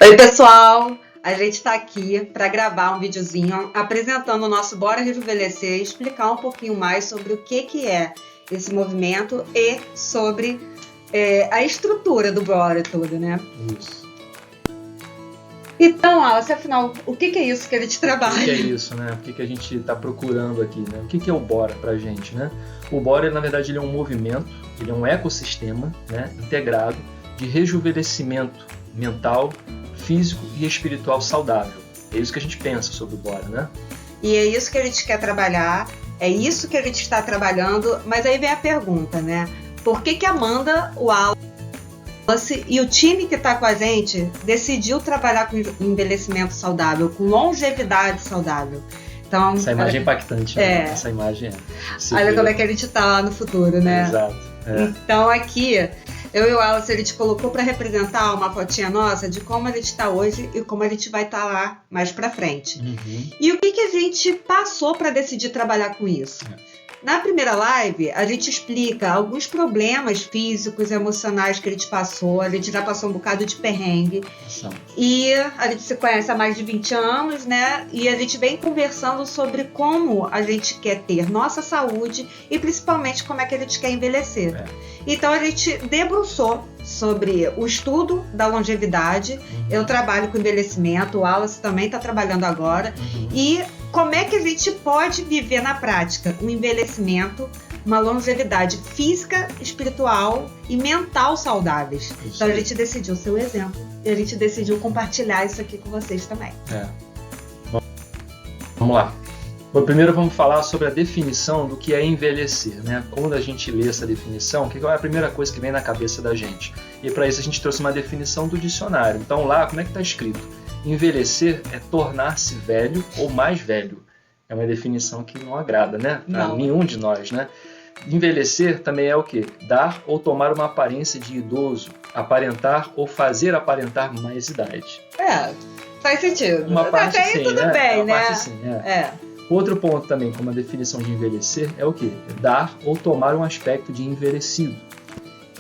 Oi, pessoal! A gente está aqui para gravar um videozinho apresentando o nosso Bora Rejuvenescer e explicar um pouquinho mais sobre o que é esse movimento e sobre a estrutura do Bora todo, né? Isso. Então, Alice, afinal, o que é isso que a gente trabalha? O que é isso, né? O que a gente está procurando aqui, né? O que é o Bora pra gente, né? O Bora, na verdade, ele é um movimento, ele é um ecossistema, né, integrado de rejuvenescimento mental, físico e espiritual saudável. É isso que a gente pensa sobre o Bora, né? E é isso que a gente quer trabalhar, é isso que a gente está trabalhando, mas aí vem a pergunta, né? Por que a Amanda, o Wallace e o time que está com a gente decidiu trabalhar com envelhecimento saudável, com longevidade saudável? Então, essa imagem é impactante, né? Essa imagem olha como é que a gente está lá no futuro, né? Exato. Então aqui, eu e o Wallace, a gente colocou para representar uma fotinha nossa de como a gente está hoje e como a gente vai estar lá mais para frente. Uhum. E o que a gente passou para decidir trabalhar com isso? Na primeira live, a gente explica alguns problemas físicos e emocionais que a gente passou. A gente já passou um bocado de perrengue. E a gente se conhece há mais de 20 anos, né? E a gente vem conversando sobre como a gente quer ter nossa saúde e principalmente como é que a gente quer envelhecer. Então a gente debruçou sobre o estudo da longevidade. Eu trabalho com envelhecimento, o Wallace também está trabalhando agora. E como é que a gente pode viver na prática um envelhecimento, uma longevidade física, espiritual e mental saudáveis. Então a gente decidiu ser o exemplo e a gente decidiu compartilhar isso aqui com vocês também. Vamos lá. Bom, primeiro vamos falar sobre a definição do que é envelhecer, né? Quando a gente lê essa definição, que é a primeira coisa que vem na cabeça da gente? E para isso a gente trouxe uma definição do dicionário. Então lá, como é que está escrito? Envelhecer é tornar-se velho ou mais velho. É uma definição que não agrada, né? A nenhum de nós, né? Envelhecer também é o quê? Dar ou tomar uma aparência de idoso, aparentar ou fazer aparentar mais idade. Faz sentido. Uma parte até sim, tudo né? bem, uma né? Parte sim, Outro ponto também, como a definição de envelhecer, é o quê? Dar ou tomar um aspecto de envelhecido.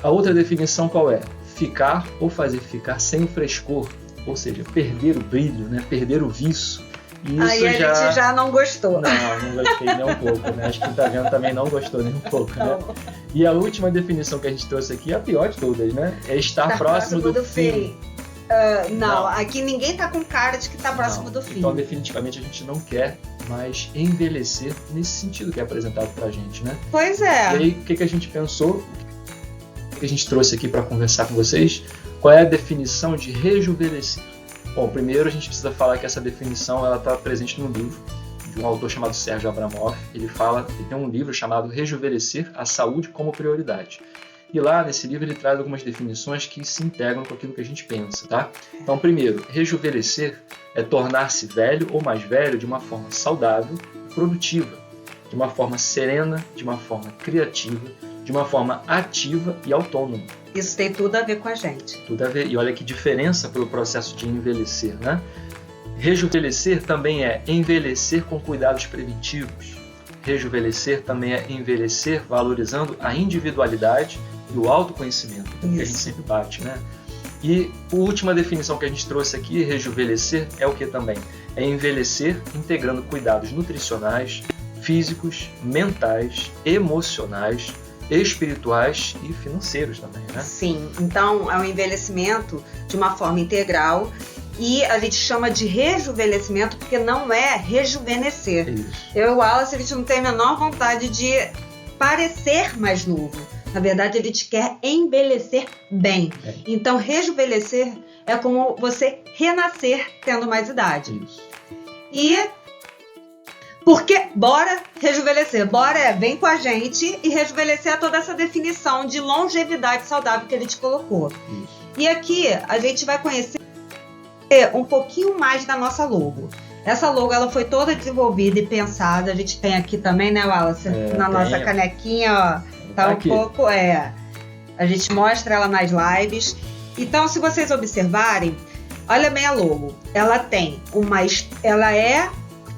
A outra definição qual é? Ficar ou fazer ficar sem frescor. Ou seja, perder o brilho, né? Perder o viço. E isso aí a gente já não gostou. Não gostei nem um pouco, né? Acho que quem tá vendo também não gostou nem um pouco, né? E a última definição que a gente trouxe aqui é a pior de todas, né? É estar próximo do fim. Não, aqui ninguém tá com cara de que tá próximo do fim. Então, definitivamente, a gente não quer mais envelhecer nesse sentido que é apresentado pra gente, né? Pois é. E aí, o que a gente pensou? O que a gente trouxe aqui para conversar com vocês? Qual é a definição de rejuvenescer? Bom, primeiro a gente precisa falar que essa definição ela está presente no livro de um autor chamado Sérgio Abramoff. Ele tem um livro chamado Rejuvenescer, a Saúde como Prioridade. E lá nesse livro ele traz algumas definições que se integram com aquilo que a gente pensa, tá? Então, primeiro, rejuvenescer é tornar-se velho ou mais velho de uma forma saudável e produtiva, de uma forma serena, de uma forma criativa, de uma forma ativa e autônoma. Isso tem tudo a ver com a gente. Tudo a ver. E olha que diferença para o processo de envelhecer, né? Rejuvenescer também é envelhecer com cuidados preventivos. Rejuvenescer também é envelhecer valorizando a individualidade e o autoconhecimento, que a gente sempre bate, né? E a última definição que a gente trouxe aqui, rejuvenescer, é o que também? É envelhecer integrando cuidados nutricionais, físicos, mentais, emocionais, espirituais e financeiros também, né? Sim, então é um envelhecimento de uma forma integral e a gente chama de rejuvenescimento porque não é rejuvenescer. Eu e o Wallace, a gente não tem a menor vontade de parecer mais novo. Na verdade, a gente quer envelhecer bem. Então, rejuvenescer é como você renascer tendo mais idade. E porque bora rejuvenescer, vem com a gente e rejuvenescer toda essa definição de longevidade saudável que a gente colocou. E aqui a gente vai conhecer um pouquinho mais da nossa logo. Essa logo ela foi toda desenvolvida e pensada. A gente tem aqui também, né, Wallace? Nossa canequinha, ó, tá aqui. Um pouco, a gente mostra ela nas lives. Então, se vocês observarem, olha bem a logo. Ela é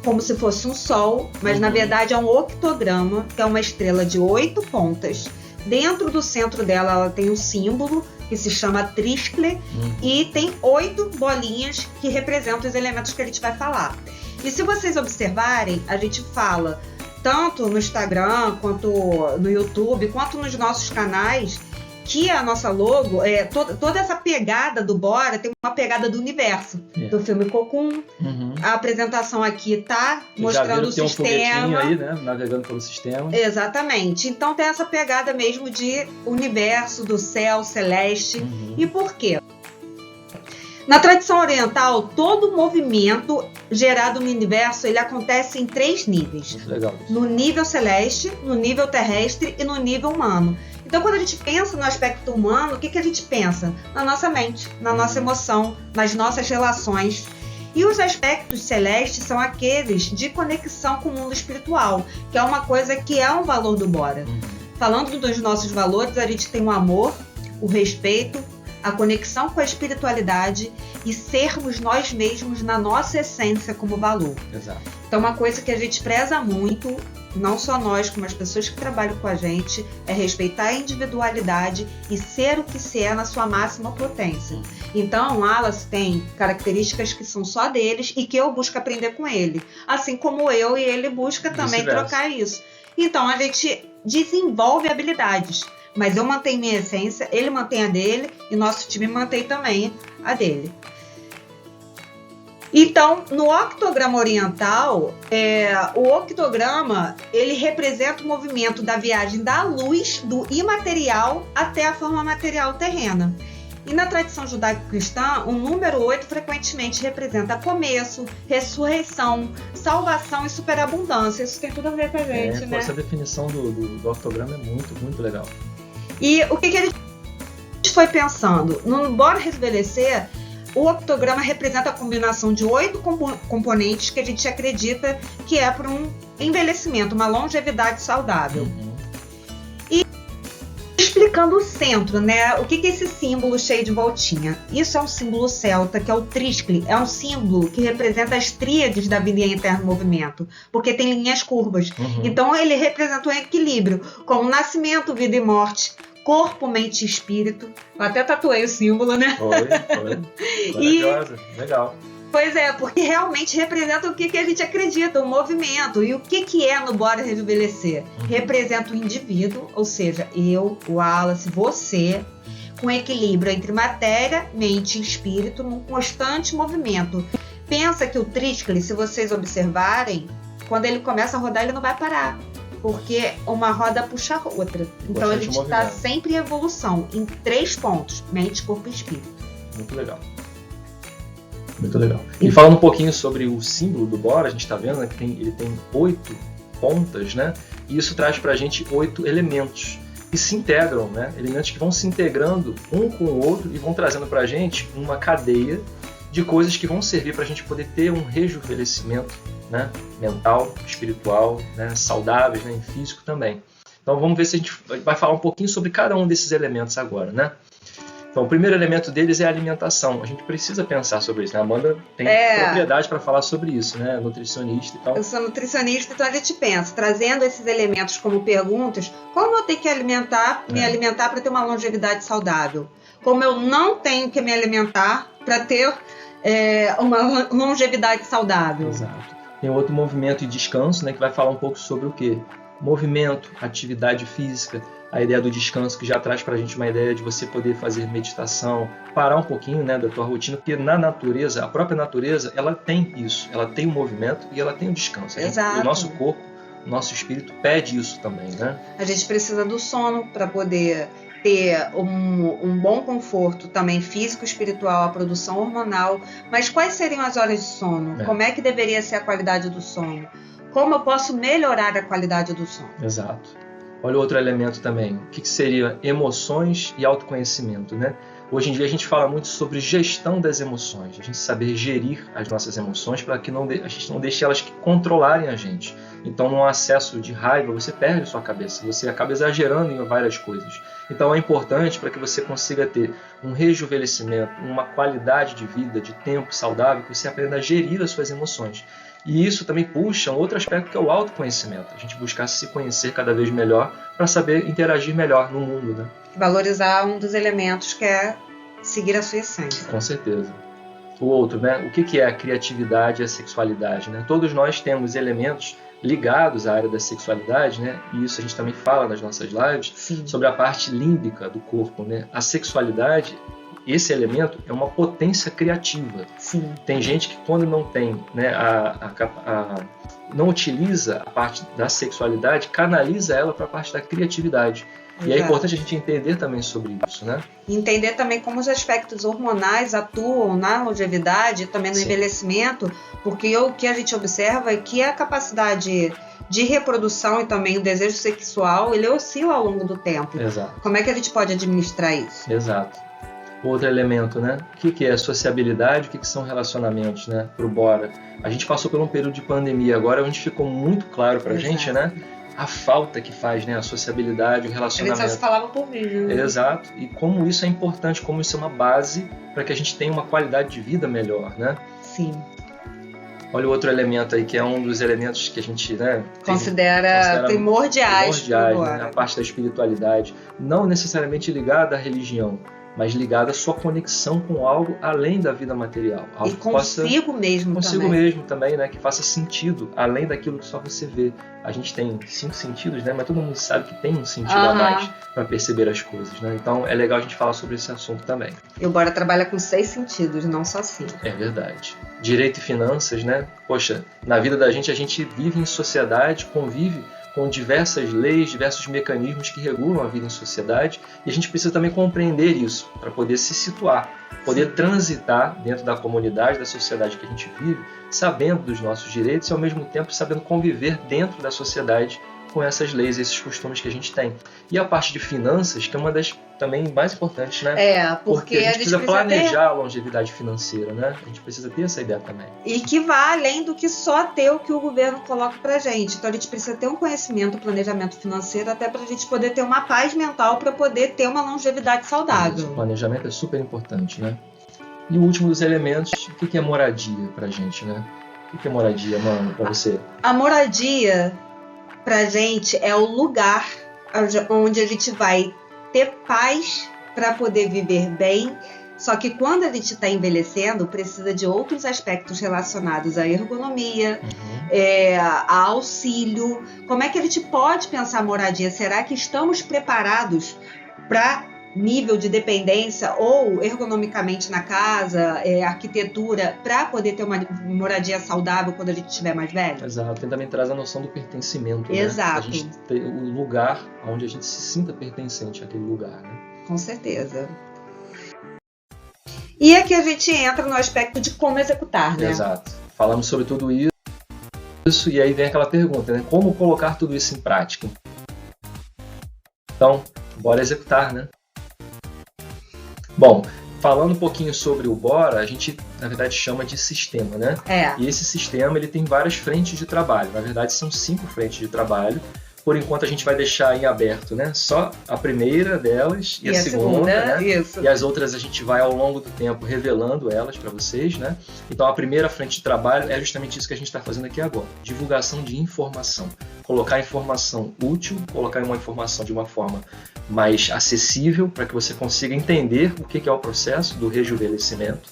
como se fosse um sol, mas na verdade é um octograma, que é uma estrela de 8 pontas. Dentro do centro dela ela tem um símbolo, que se chama Triscle, e tem 8 bolinhas que representam os elementos que a gente vai falar. E se vocês observarem, a gente fala tanto no Instagram, quanto no YouTube, quanto nos nossos canais, que a nossa logo, toda essa pegada do Bora tem uma pegada do universo, do filme Cocoon. A apresentação aqui tá mostrando o sistema. Um aí, né? Navegando pelo sistema. Exatamente. Então tem essa pegada mesmo de universo, do céu celeste. E por quê? Na tradição oriental, todo movimento gerado no universo ele acontece em 3 níveis. Muito legal isso. No nível celeste, no nível terrestre e no nível humano. Então, quando a gente pensa no aspecto humano, o que a gente pensa? Na nossa mente, na nossa emoção, nas nossas relações. E os aspectos celestes são aqueles de conexão com o mundo espiritual, que é uma coisa que é um valor do Bora. Falando dos nossos valores, a gente tem o amor, o respeito, a conexão com a espiritualidade e sermos nós mesmos na nossa essência como valor. Exato. Então, uma coisa que a gente preza muito, não só nós, como as pessoas que trabalham com a gente, é respeitar a individualidade e ser o que se é na sua máxima potência. Então, o Wallace tem características que são só deles e que eu busco aprender com ele. Assim como eu e ele busca também trocar isso. Então, a gente desenvolve habilidades. Mas eu mantenho minha essência, ele mantém a dele e nosso time mantém também a dele. Então, no octograma oriental, o octograma ele representa o movimento da viagem da luz, do imaterial até a forma material terrena. E na tradição judaico-cristã, o número 8 frequentemente representa começo, ressurreição, salvação e superabundância. Isso tem tudo a ver com a gente, né? Essa definição do octograma é muito, muito legal. E o que a gente foi pensando? No Bora Restabelecer, o octograma representa a combinação de 8 componentes que a gente acredita que é para um envelhecimento, uma longevidade saudável. E explicando o centro, né? O que é esse símbolo cheio de voltinha? Isso é um símbolo celta, que é o Triscle. É um símbolo que representa as tríades da vida em eterno movimento, porque tem linhas curvas. Então ele representa um equilíbrio, como nascimento, vida e morte, corpo, mente e espírito. Eu até tatuei o símbolo, né? Foi. Maravilhosa, legal. Pois é, porque realmente representa o que a gente acredita, o movimento. E o que é no Bora Rejuvenescer? Representa o indivíduo, ou seja, eu, o Wallace, você, com equilíbrio entre matéria, mente e espírito, num constante movimento. Pensa que o Triscle, se vocês observarem, quando ele começa a rodar, ele não vai parar. Porque uma roda puxa a outra. Então a gente está sempre em evolução, em 3 pontos: mente, corpo e espírito. Muito legal. Muito legal. E falando um pouquinho sobre o símbolo do Bora, a gente está vendo que ele tem 8 pontas, né? E isso traz para a gente 8 elementos que se integram, né? Elementos que vão se integrando um com o outro e vão trazendo para a gente uma cadeia de coisas que vão servir para a gente poder ter um rejuvenescimento, né? Mental, espiritual, né? Saudáveis, né? E físico também. Então vamos ver se a gente vai falar um pouquinho sobre cada um desses elementos agora, né? Então, o primeiro elemento deles é a alimentação. A gente precisa pensar sobre isso, né? A Amanda tem propriedade para falar sobre isso, né? Nutricionista e tal. Eu sou nutricionista, então a gente pensa, trazendo esses elementos como perguntas, como eu tenho que me alimentar para ter uma longevidade saudável? Como eu não tenho que me alimentar para ter uma longevidade saudável? Exato. Tem outro movimento e descanso, né? Que vai falar um pouco sobre o quê? Movimento, atividade física, a ideia do descanso, que já traz para a gente uma ideia de você poder fazer meditação, parar um pouquinho, né, da tua rotina, porque na natureza, a própria natureza, ela tem isso, ela tem o movimento e ela tem o descanso. Exato. O nosso corpo, o nosso espírito pede isso também, né? A gente precisa do sono para poder ter um bom conforto também físico, espiritual, a produção hormonal. Mas quais seriam as horas de sono? Como é que deveria ser a qualidade do sono? Como eu posso melhorar a qualidade do sono? Exato. Olha outro elemento também, o que seria emoções e autoconhecimento, né? Hoje em dia a gente fala muito sobre gestão das emoções, a gente saber gerir as nossas emoções para que a gente não deixe elas controlarem a gente. Então, num acesso de raiva, você perde sua cabeça, você acaba exagerando em várias coisas. Então, é importante para que você consiga ter um rejuvenescimento, uma qualidade de vida, de tempo saudável, que você aprenda a gerir as suas emoções. E isso também puxa um outro aspecto, que é o autoconhecimento. A gente buscar se conhecer cada vez melhor para saber interagir melhor no mundo, né? Valorizar um dos elementos que é seguir a sua essência. Com certeza. O outro, né? O que é a criatividade e a sexualidade, né? Todos nós temos elementos ligados à área da sexualidade, né? E isso a gente também fala nas nossas lives. Sim. Sobre a parte límbica do corpo, né? A sexualidade, esse elemento é uma potência criativa. Sim. Tem gente que quando não tem, né, não utiliza a parte da sexualidade, canaliza ela para a parte da criatividade. E é importante a gente entender também sobre isso, né? Entender também como os aspectos hormonais atuam na longevidade, também no envelhecimento, porque o que a gente observa é que a capacidade de reprodução e também o desejo sexual, ele oscila ao longo do tempo. Exato. Como é que a gente pode administrar isso? Exato. Outro elemento, né? O que é sociabilidade, o que são relacionamentos, né? Pro Bora. A gente passou por um período de pandemia, agora a gente ficou muito claro pra gente, né? A falta que faz, né? A sociabilidade, o relacionamento. A gente só se falava por vídeo, né? Exato. E como isso é importante, como isso é uma base para que a gente tenha uma qualidade de vida melhor, né? Sim. Olha o outro elemento aí, que é um dos elementos que a gente, né, considera primordiais, né? A parte da espiritualidade. Não necessariamente ligada à religião, mas ligada à sua conexão com algo além da vida material. Algo e consigo mesmo também, né? Que faça sentido, além daquilo que só você vê. A gente tem 5 sentidos, né? Mas todo mundo sabe que tem um sentido a mais para perceber as coisas, né? Então é legal a gente falar sobre esse assunto também. E o Bora trabalha com 6 sentidos, não só 5. É verdade. Direito e finanças, né? Poxa, na vida da gente, a gente vive em sociedade, convive com diversas leis, diversos mecanismos que regulam a vida em sociedade, e a gente precisa também compreender isso para poder se situar, poder transitar dentro da comunidade, da sociedade que a gente vive, sabendo dos nossos direitos e ao mesmo tempo sabendo conviver dentro da sociedade com essas leis, esses costumes que a gente tem. E a parte de finanças, que é uma das também mais importantes, né? Porque a gente precisa planejar a longevidade financeira, né? A gente precisa ter essa ideia também. E que vai além do que só ter o que o governo coloca pra gente. Então a gente precisa ter um conhecimento, um planejamento financeiro, até pra gente poder ter uma paz mental para poder ter uma longevidade saudável. O planejamento é super importante, né? E o último dos elementos, o que é moradia pra gente, né? O que é moradia, mano, pra você? A moradia pra gente é o lugar onde a gente vai ter paz para poder viver bem. Só que quando a gente está envelhecendo, precisa de outros aspectos relacionados à ergonomia, a auxílio. Como é que a gente pode pensar a moradia? Será que estamos preparados para nível de dependência ou ergonomicamente na casa, arquitetura, para poder ter uma moradia saudável quando a gente estiver mais velho? Exato, tem também traz a noção do pertencimento. Exato. Né? A gente ter o lugar onde a gente se sinta pertencente àquele lugar. Né? Com certeza. E aqui a gente entra no aspecto de como executar, né? Exato. Falamos sobre tudo isso e aí vem aquela pergunta, né? Como colocar tudo isso em prática? Então, bora executar, né? Bom, falando um pouquinho sobre o Bora, a gente, na verdade, chama de sistema, né? E esse sistema, ele tem várias frentes de trabalho. Na verdade, são 5 frentes de trabalho. Por enquanto, a gente vai deixar em aberto, né? Só a primeira delas e a segunda, né? Isso. E as outras a gente vai, ao longo do tempo, revelando elas para vocês, né? Então, a primeira frente de trabalho é justamente isso que a gente está fazendo aqui agora. Divulgação de informação. Colocar informação útil, colocar uma informação de uma forma mais acessível para que você consiga entender o que é o processo do rejuvenescimento.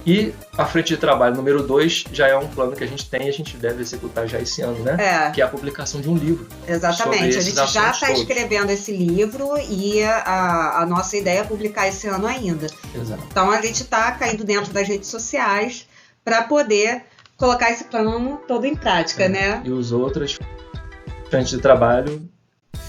E a frente de trabalho número 2 já é um plano que a gente tem e a gente deve executar já esse ano, né? Que é a publicação de um livro. Exatamente, a gente já está escrevendo esse livro e a nossa ideia é publicar esse ano ainda. Exato. Então a gente está caindo dentro das redes sociais para poder colocar esse plano todo em prática, né? E os outros frentes de trabalho,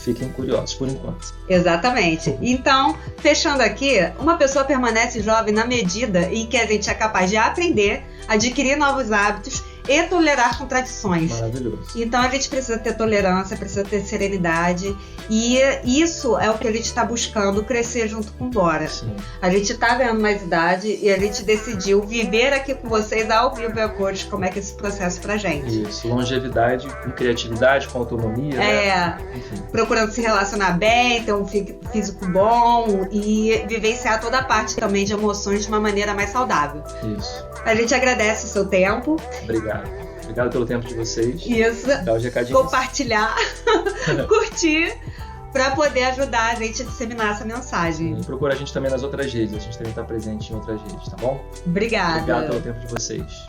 fiquem curiosos por enquanto. Exatamente. Então, fechando aqui, uma pessoa permanece jovem na medida em que a gente é capaz de aprender, adquirir novos hábitos e tolerar contradições. Maravilhoso. Então a gente precisa ter tolerância, precisa ter serenidade, e isso é o que a gente está buscando crescer junto com Bora. Sim. A gente está ganhando mais idade e a gente decidiu viver aqui com vocês ao vivo e a cores como é que é esse processo pra gente. Isso, longevidade com criatividade, com autonomia. Né? Enfim. Procurando se relacionar bem, ter um físico bom e vivenciar toda a parte também de emoções de uma maneira mais saudável. Isso. A gente agradece o seu tempo. Obrigado. Obrigado pelo tempo de vocês. Isso. Dá os recadinhos. Compartilhar, curtir, para poder ajudar a gente a disseminar essa mensagem. E procura a gente também nas outras redes. A gente também está presente em outras redes, tá bom? Obrigada. Obrigado pelo tempo de vocês.